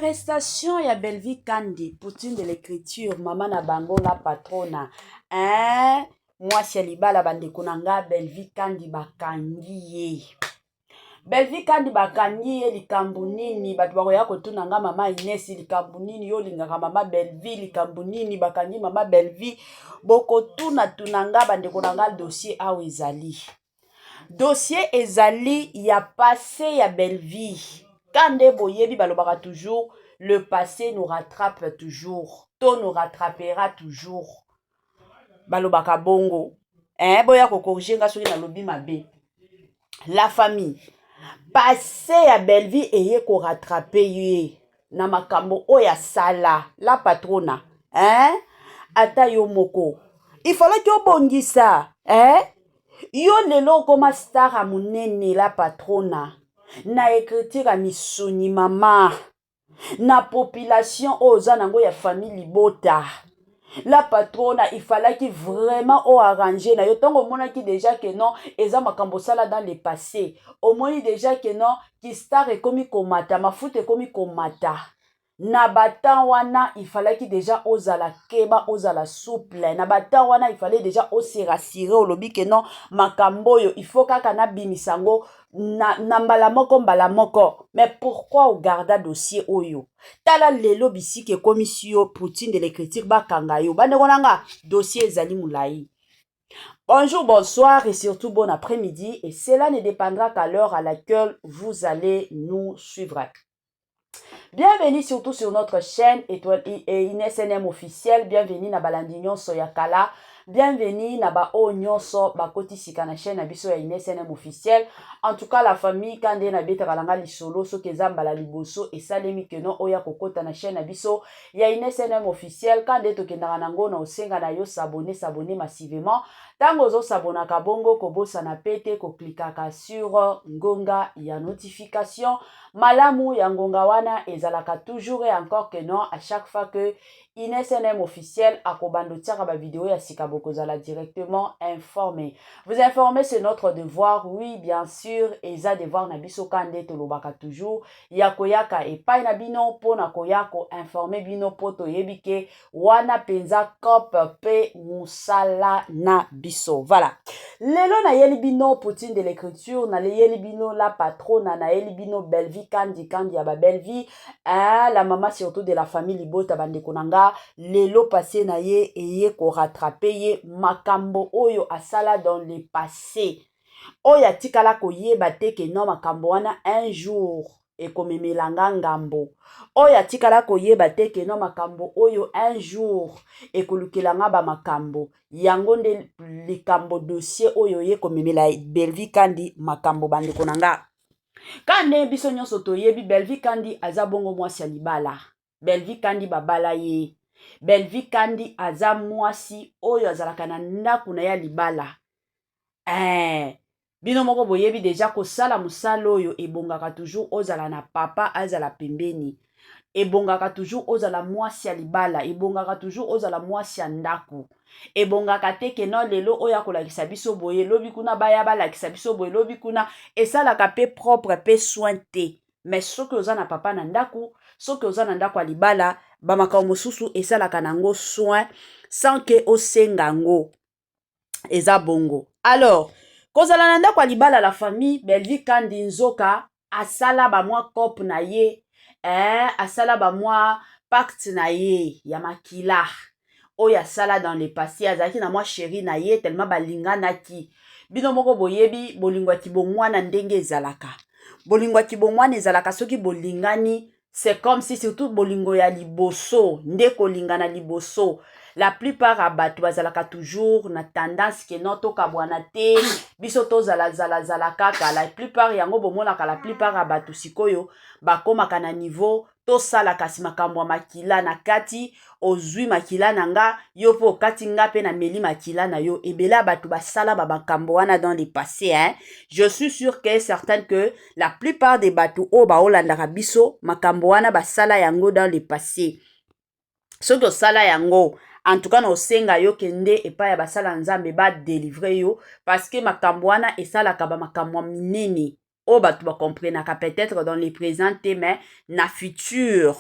Arrestation ya Belvi Kandi, poutine de l'écriture, maman na bango la patrona. Hein? Moi, c'est libala bande kunanga Belvi Kandi bakangi ye. Belvi Kandi bakangi ye likambu nini, batu bakoya kotunanga mama Inesi likambu nini, yo lingaka mama Belvi likambu nini, bakangi mama Belvi. Boko tunanga bande kunanga dossier awe ezali. Dossier ezali ya passé ya Belvi. Kande boyebi balobaka toujours, le passé nous rattrape toujours. To nous rattrapera toujours. Balobaka bongo. Boya ko corriger nga soki na lobi mabe. La famille. Passé ya Belvi eye ko rattraper ye. Na makambo oya sala. La patrona. Ata yo moko. Il fallait que obongisa. Yo lelo koma star a munene la patrona. Na écriture misuni mama. Na population oza nango ya famille bota. La patrona, il fallait qu'il vraiment au arranger. Na yotongo mona ki déjà que non, eza makambo sala dans le passé. Au moins déjà que non, ki star e komi komata, mafuta e komi komata. Na batan wana, il fallait qu'il déjà ozala keba, ozala souple. Na batan wana, il fallait déjà osi rassurer au lobby que non, makambo yo, il faut kaka na bimisango, na mbala moko. Mais pourquoi au garda dossier oyo? Tala lelo bisi ke komisio poutine de l'écriture bakanga yo. Bande konanga, dossier ezali moulayi. Bonjour, bonsoir et surtout bon après-midi. Et cela ne dépendra qu'à l'heure à laquelle vous allez nous suivre. Bienvenue surtout sur notre chaîne Étoile et INSNM officiel. Bienvenue na Balandignon Soyakala. Bienvenue na ba o nyonso ba koti sika na chaîne abiso ya INSNM officiel. En tout cas la famille kande na beta kalanga lisolo so kezamba la liboso et salemi keno oya kokota na chaîne abiso ya INSNM officiel kande to kendanga nango na osenga na yo s'abonner massivement. Tango zo s'abona ka bongo kobosa na pete ko klikaka sur ngonga ya notification. Malamu ya ngonga wana ezalaka toujours et encore que non à chaque fois que INSNM officiel akobando tiaka ba vidéo ya sikaboko zala directement informé. Vous informer c'est notre devoir, oui bien sûr, eza devoir na biso kande tolobaka toujours ya koyaka epai na bino pona koyako informer bino poto yebike wana penza cop pe musala na biso. Voilà. Lelo na yeli bino poutine de l'écriture, na yeli bino la patrona, na yeli bino Belvi Kandi ya ba Belvi, la maman surtout de la famille Libota bande konanga, lelo passé na ye eye ko rattraper ye makambo oyo asala dans le passé. Oya tikala ko yeba te ke no makambo wana un jour ekomemelanga ngambo. Oya tikala ko yeba te ke no makambo oyo un jour ekolukelanga ba makambo. Yango nde likambo dossier oyo ye komemela Belvi Kandi makambo bande konanga. Kande biso nyonso toyebi Belvi Kandi aza bongo mwasi ya libala. Belvi Kandi babala ye. Belvi Kandi aza mwasi oyo azalaka na ndaku na ya libala. Bino moko boyebi deja kosala musala oyo ebongaka toujours ozala na papa azala pembeni. Ebongaka toujours ozala mwasi ya libala. Ebongaka toujours ozala mwasi ya ndaku. Ebongaka te ke non lelo oya kolakisa biso boye lobi kuna baya balakisa biso boye lobi kuna esalaka pe propre pe soin te. Mais soki oza na papa na ndaku, soki oza na ndaku ya libala, ba makambo mosusu esalaka nango soin sans que osenga ngo. Eza bongo. Alors, kozala na ndaku ya libala la famille Belvi Kandi nzoka asala ba mwa cop na ye, asala ba mwa pacte na ye ya makila. Oya sala dans le passé azaki na mwa chéri na ye tellement balinga naki. Bino moko boyebi bolingwa kibongwana ndenge ezalaka. Bolingwa kibongwana ezalaka soki bolingani, c'est comme si surtout bolingo ya liboso, nde kolingana liboso. La plupart abatu bazalaka toujours na tendance ke non to kabwana te, biso to zala kaka. La plupart yango bomonaka la plupart abatu sikoyo bakomaka na niveau to sala kasi makambo makila na kati ozwi makila nanga yo po kati nga pe na meli makila na yo ebela batu basala ba makambo wana dans le passé. Je suis sûr que certain que la plupart des batu o ba olandaka biso makambo wana basala yango dans le passé. Soki sala yango en tout cas no senga yo kende epa ya basala nzambe ba délivrer yo parce que makambo wana esalaka ba makambo minene oh bah tu vas comprendre peut-être dans les présents mais na futur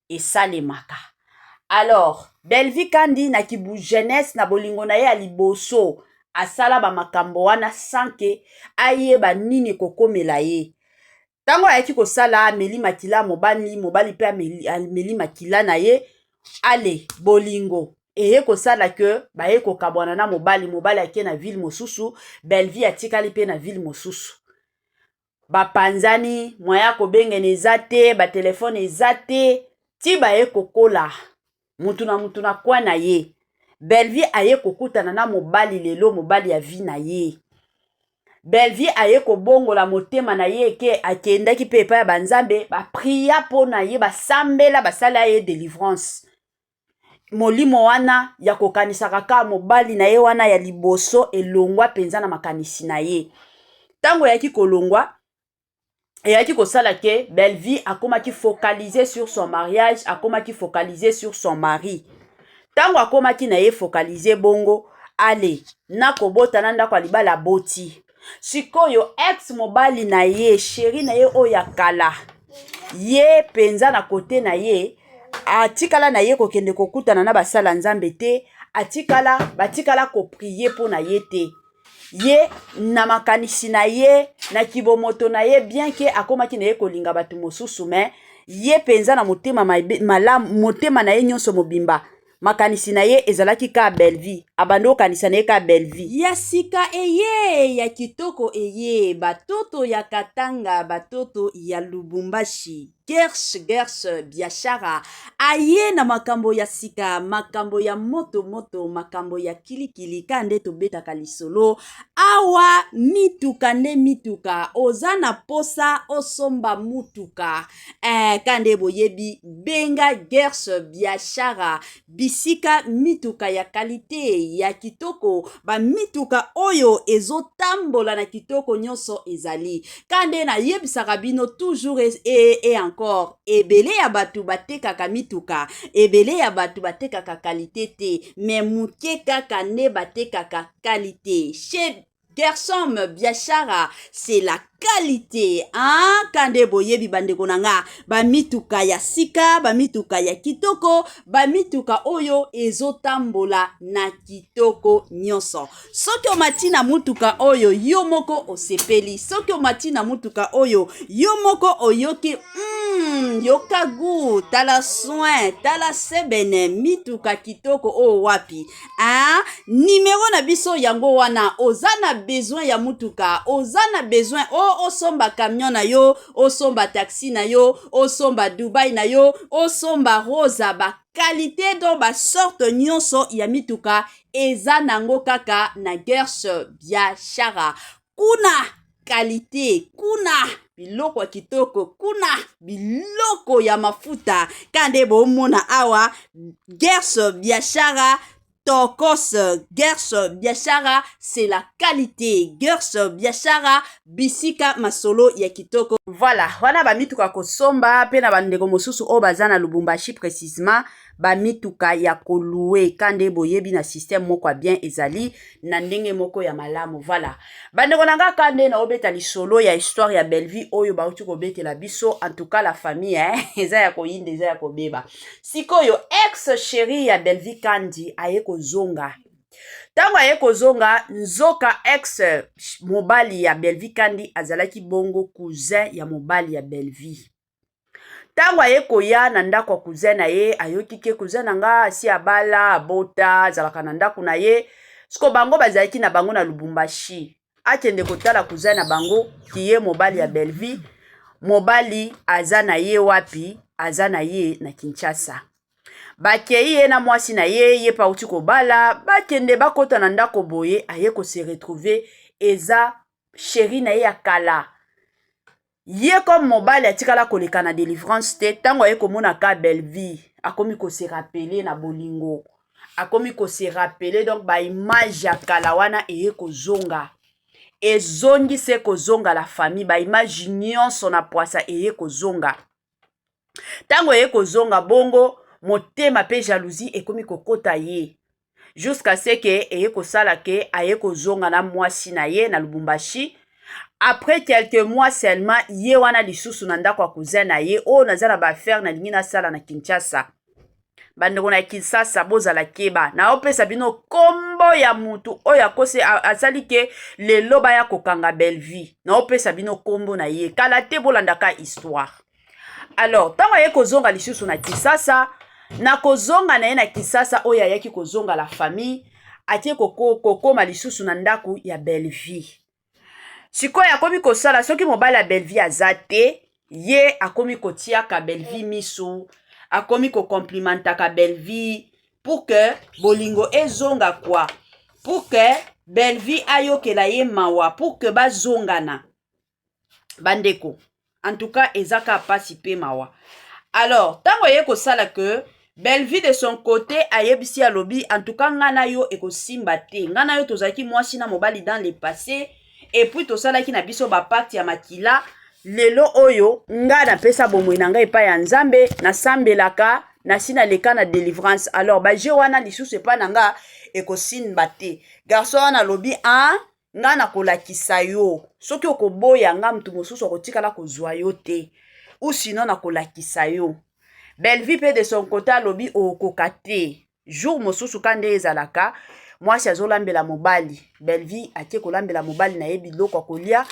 et ça les maka. Alors Belvi Kandi na kibu jeunesse na bolingo na ye aliboso asala ba makambo wana sanke ayeba nini kokomela ye. Tango ayaki kosala ameli makila mobali pe ameli makila na ye ale bolingo eye kosala ke baye kokabwana na mobali ake na ville mosusu Belvi atikali pe na ville mosusu bapanzani moya kobengene eza te batelefone eza te ti baye kokola mutu na kwa na ye Belvi aye kokutana na mobali lelo mobali ya vie na ye Belvi aye kobongola motema na ye ke akendaki pe epai ya banzambe bapria mpo na ye basambela basala ye délivrance molimo wana ya kokanisa kaka mobali na ye wana ya liboso elongwa penza na makanisi na ye tango yaki kolongwa eyaki kosala ke Belvi akomaki focaliser sur son mariage akomaki focaliser sur son mari tango akomaki na ye focaliser bongo ale nakobota na ndako alibala boti sikoyo ex mobali na ye chéri na ye oya kala ye penza na kote na ye atikala na ye kokende kokutana na basala nzambe te batikala koprie po na ye te ye na makanisi na ye na kibomoto na ye bien ke akomaki na ye kolinga bato mosusu me ye penza na motema malamu motema na ye nyonso mobimba makanisi na ye ezalaki ka Belvi abando kanisa na ye ka Belvi ya sika eye ya kitoko eye batoto ya Katanga batoto ya Lubumbashi Gersh biashara aye na makambo ya sika makambo ya moto makambo ya kilikili kande tobetaka lisolo awa mituka nde mituka ozana posa osomba mutuka kande boyebi benga Gersh biashara bisika mituka ya kalite ya kitoko ba mituka oyo ezotambola na kitoko nyonso ezali kande na yebisaka bino toujours et encore ebele ya batu batekaka mituka ebele ya batu batekaka kalite te mais muke kaka nde batekaka kalite chez Gershom biashara c'est la qualité kande boyebi bandeko nanga bamituka ya sika bamituka ya kitoko bamituka oyo ezotambola na kitoko nyonso soki omati na mutuka oyo yo moko osepeli soki omati na mutuka oyo yo moko oyoki yoka gu tala soin tala sebene mituka kitoko o wapi numero na biso yango wana ozana besoin ya mutuka ozana besoin osomba camion na yo osomba taxi na yo osomba Dubai na yo osomba rosa ba qualité do ba sorte nyonso ya mituka eza nango kaka na Gersh biashara kuna qualité kuna biloko ya kitoko kuna biloko ya mafuta kande bomona awa Gersh biashara Tokos Gersh biashara c'est la qualité Gersh biashara bisika masolo ya kitoko voilà wana ba mituka kosomba pe na bandeko mosusu o bazana Lubumbashi précisément ba mituka ya kolue kande boyebi na système moko bien ezali na ndenge moko ya malamu voilà bandeko nanga kande na obeta lisolo ya histoire ya Belvi oyo ba uti kobetela biso en tout cas la famille eza ya koyinde eza ya kobeba sikoyo ex chéri ya Belvi Kandi aye kozonga tango aye kozonga nzoka ex mobali ya Belvi Kandi azalaki bongo cousin ya mobali ya Belvi tango aye koya na ndako ya cousin na ye ayoki ke cousin nanga asi abala abota azalaka na ndako na ye siko bango bazalaki na bango na Lubumbashi akende kotala cousin na bango kiye mobali ya Belvi mobali aza na ye wapi aza na ye na Kinshasa bakei ye na mwasi na ye pauti kobala bakende bakota na ndako boye aye ko se retrouver eza chéri na ye ya kala ye comme mobali atikala koleka na délivrance te tango aye komona ka Belvi akomi ko se rappeler na bolingo akomi ko se rappeler donc ba image ya kala wana eye kozonga ezongi se kozonga la famille ba image nyonso na poasa eye kozonga tango eye kozonga bongo motema pe jalousie ekomi kokota ye jusqu'à ce que eye kosala ke aye kozonga na mwasi na ye na Lubumbashi Après quelques mois seulement, ye wana lisusu na ndako ya cousin na ye, o naza na ba affaire na lingi na sala na Kinshasa. Bandeko na Kinshasa bozala keba. Na opesa bino kombo ya mutu oyo akose asali ke lelo baya kokanga Belleville. Na opesa bino kombo na ye. Kala te bolandaka histoire. Alors, tango ye kozonga lisusu na Kinshasa, na kozonga na ye na Kinshasa oyo ayaki kozonga la famille, atie kokoma lisusu na ndako ya Belleville. Sikoyo akomi kosala soki mobali ya Belleville azate, ye akomi kotiaka Belleville misu, akomi komplimentaka Belleville pour que bolingo ezonga kwa, pour que Belleville ayokela ye mawa, pour que bazongana. Bandeko. En tout cas, ezaka pasi pe mawa. Alors, tango ye kosala que Belleville de son côté ayebisi ya lobi, en tout cas ngana yo ekosimba te. Ngana yo tozaki mwasi na mobali dans le passé. Et puis tosala ki na biso ba parti ya makila. Lelo oyo nga na pesa bomoi na nga epa ya nzambe na sambelaka na sina leka na délivrance. Alors ba je wana lisusu epa na nga ekosimba te. Garçon wana lobi nga na kolakisa yo. Soki okoboya nga mtu mosusu okotikala kozwa yo te. Ou sinon na kolakisa yo. Belleville pe de son côté alobi okoka te. Jour mosusu kande ezalaka, mwasi azolambela mobali. Belleville atie kolambela mobali na ye biloko kolia.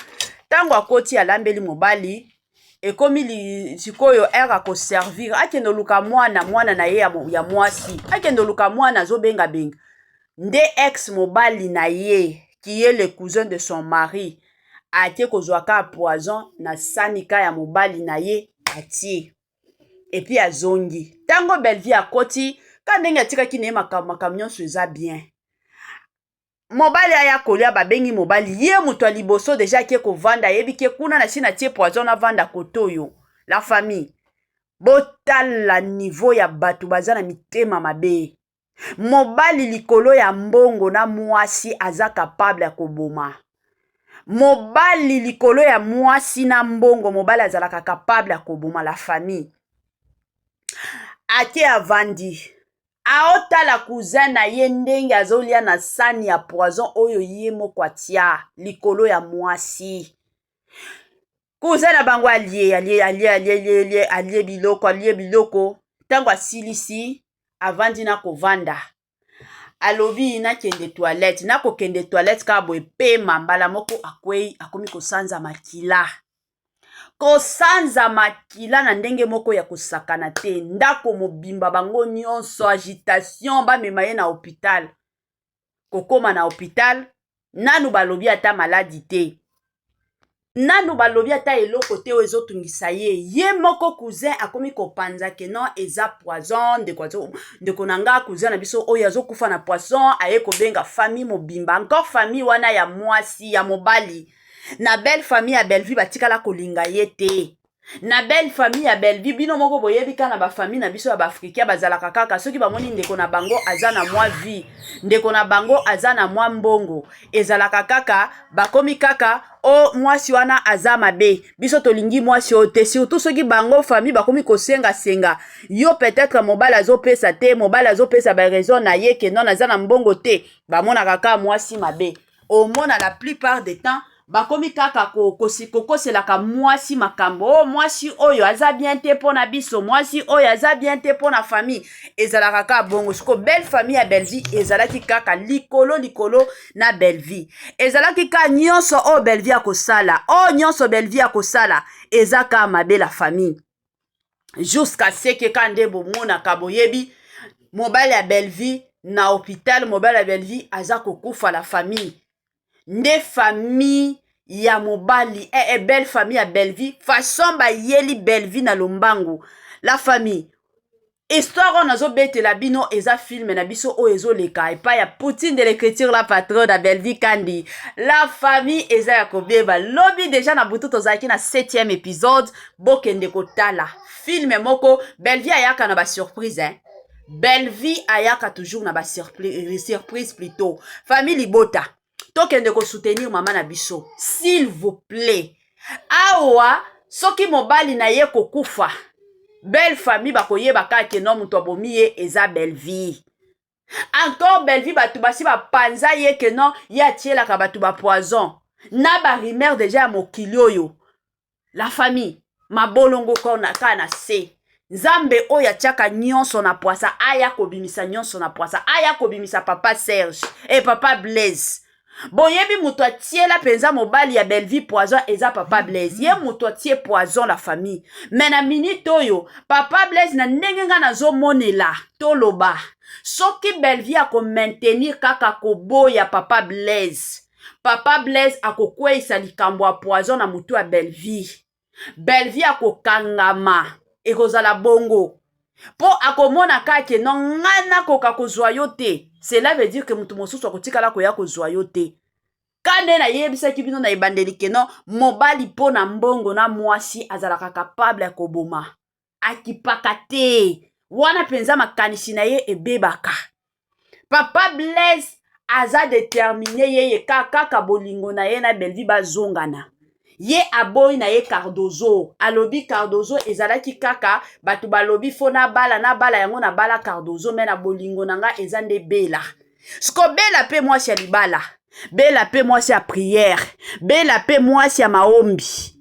Tango akoti alambeli mobali, ekomi sikoyo era ko servir. Akende luka mwana na ye ya mwasi. Akende luka mwana azobenga benga. Nde ex mobali na ye, qui est le cousin de son mari, atie kozwaka poison na sanika ya mobali na ye atie. Et puis azongi. Tango Belleville akoti, kandenge atikaki ne makambo nyonso eza bien. Mobali aya kolia babengi mobali ye mutu ya liboso deja ke kovanda yebi ke kuna na sina tie poison na vanda kotoyo. La famille. Botala niveau ya batu baza na mitema mabe. Mobali likolo ya mbongo na mwasi aza capable ya koboma. Mobali likolo ya mwasi na mbongo mobali azalaka capable ya koboma la famille. Ake avandi. Aota la cousin na ye ndenge azolia na sani ya poison oyo ye moko atia likolo ya mwasi. Cousin na bango alie biloko. Tango asilisi avandi na kovanda. Alobi na kende toilette. Na ko kende toilette kabo epema mbala moko akomi kosanza makila. Kosanza makila na ndenge moko ya kosakana te. Ndako mobimba bango nyonso agitation ba memaye na hôpital. Kokoma na hôpital nanu balobi ata maladi te. Nanu balobi ata eloko te ozo tungisa ye. Ye moko cousin akomi kopanza ke non eza poison de konanga cousin na biso oyo azokufa na poison aye kobenga famille mobimba. Encore famille wana ya mwasi ya mobali. Na belle famille ya Belleville batikala kolinga ye te. Na belle famille ya Belleville bino moko boyebika na ba famille na biso ya Afrika bazalaka kaka soki bamoni ndeko na bango azana mwa vie, ndeko na bango azana mwa mbongo, ezalaka kaka bakomi kaka o mwasi wana aza mabe. Biso tolingi mwasi ote surtout soki bango famille bakomi kosenga senga. Yo peut-être mobali azopesa te, mobali azopesa ba raison na ye ke non azana mbongo te, bamona kaka mwasi mabe. Au moins la plupart des temps bakomi kaka kokoselaka mwasi makambo. Oh mwasi oyo aza bien te pona biso, mwasi oyo aza bien te pona famille. Ezalaka kaka bongo. Siko belle famille ya Belleville ezalaki kaka likolo na Belleville. Ezalaki kaka nyonso o Belleville akosala. O nyonso Belleville akosala ezaka mabe la famille. Jusqu'à ce que kande bomona kaboyebi mobile ya Belleville na hôpital, mobile ya Belleville aza kokufa la famille. Nde famille ya mobali belle famille ya Belleville façon ba yeli Belleville na lombangu la famille. Histoire on azo bete la bino eza film na biso o ezo leka epa ya Poutine de l'écriture la patronne à Belleville Kandi. La famille eza ya kobeba lobby déjà na butu tozaki na 7e épisode bokende kotala film moko. Belleville ayaka na ba surprise Belleville ayaka toujours na ba surprise plutôt. Famille Libota tokende ko soutenir maman na biso s'il vous plaît. Awa soki mobali na ye kokufa belle famille bakoyeba kaka no muto abomi ye eza Belleville. Encore Belleville batu basi ba panza ye ke non ye atielaka batu ba poison. na ba rumeur déjà ya mokili oyo la famille mabolongo kona kana se nzambe oyo atiaka nyonso na poasa aya kobimisa nyonso na poasa aya kobimisa papa Serge et papa Blaise boyebi muto atiela penza mobali ya Belleville poison eza papa Blaise ye muto atie poison la famille mais na minute oyo papa Blaise na ndenge nga nazomonela toloba soki Belleville ako maintenir kaka koboya papa Blaise akokweisa likambo ya poison na mutu ya Belleville akokangama ekozala bongo po akomona kake no ngana koka kozwa yo te cela veut dire que mutu mosusu akotikala koya kozwa yo te kande na yebisaki bino na ebandeli keno mobali po na mbongo na mwasi azalaka capable ya koboma akipaka te wana penza makanisi na ye ebebaka papa Blaise aza déterminé yeye kaka bolingo na ye na Belleville bazongana ye aboyi na ye Cardozo alobi Cardozo ezalaki kaka batu balobi fo na bala yango na bala Cardozo me na bolingo nanga eza nde Bela sko Bela pe mwasi ya libala Bela pe mwasi ya prière Bela pe mwasi ya maombi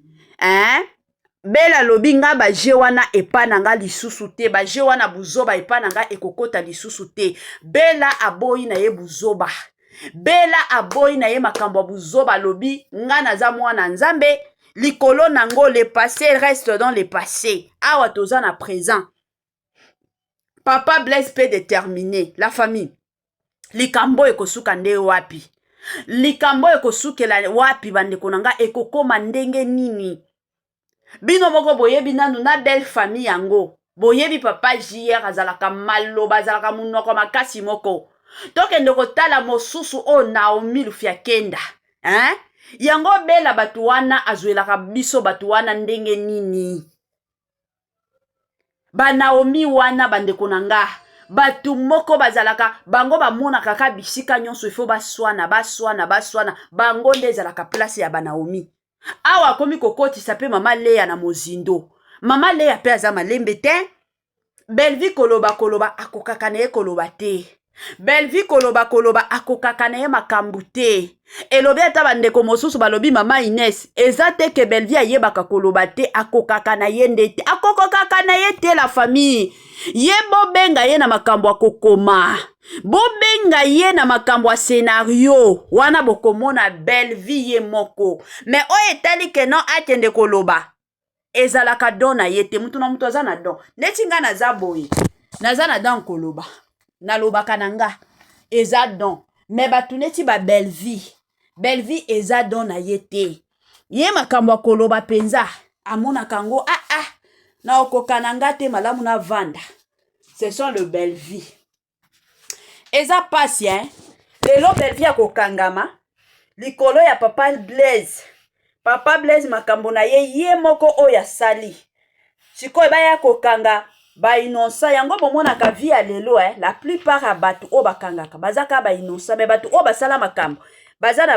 Bela lobi nga baje wana epa nanga lisusu te baje wana buzoba epa nanga ekokota lisusu te Bela aboyi na ye buzoba Bela aboyi na ye makambo buzoba lobi nga naza mwana nzambe likolo nango le passé reste dans le passé awa toza na présent papa Blaise peut déterminer la famille likambo ekosuka nde wapi likambo ekosukela wapi bandeko nanga ekokoma ndenge nini bino moko boyebi nanu na belle famille yango boyebi papa JR azalaka maloba azalaka munoko makasi moko tokende kotala mosusu o Naomi Lufia Kenda yango Bela batu wana azwelaka biso batu wana ndenge nini ba Naomi wana bandeko nanga batu moko bazalaka bango bamona kaka bisika nyonso ifo baswana bango nde ezalaka place ya ba Naomi awa komi kokotisa pe mama Leya na mozindo mama Leya pe aza malembe te Belleville koloba akokaka na ye koloba te Belleville koloba akokaka na ye makambu te elobi ata bandeko mosusu balobi mama Ines eza te ke Belleville ayebaka koloba te akokaka na ye nde te akokaka na ye te la famille ye bobenga ye na makambo akokoma bobenga ye na makambo ya scenario wana bokomona Belleville ye moko mais oyo etali ke non akende koloba ezalaka don na ye te mutu na mutu aza na don neti nga naza boye naza na don koloba nalobaka nanga eza don mais batu neti ba Belleville eza don na ye te ye makambo akoloba penza amonaka ngo na okoka nanga te malamu na vanda ce sont le Belleville eza pasi lelo Belleville akokangama likolo ya papa Blaise makambo na ye moko oyo asali sikoyo baya kokanga ba innocent yango bomonaka vie ya lelo la plupart ya batu o bakangaka bazaka ba innocent mais batu o basala makambo baza na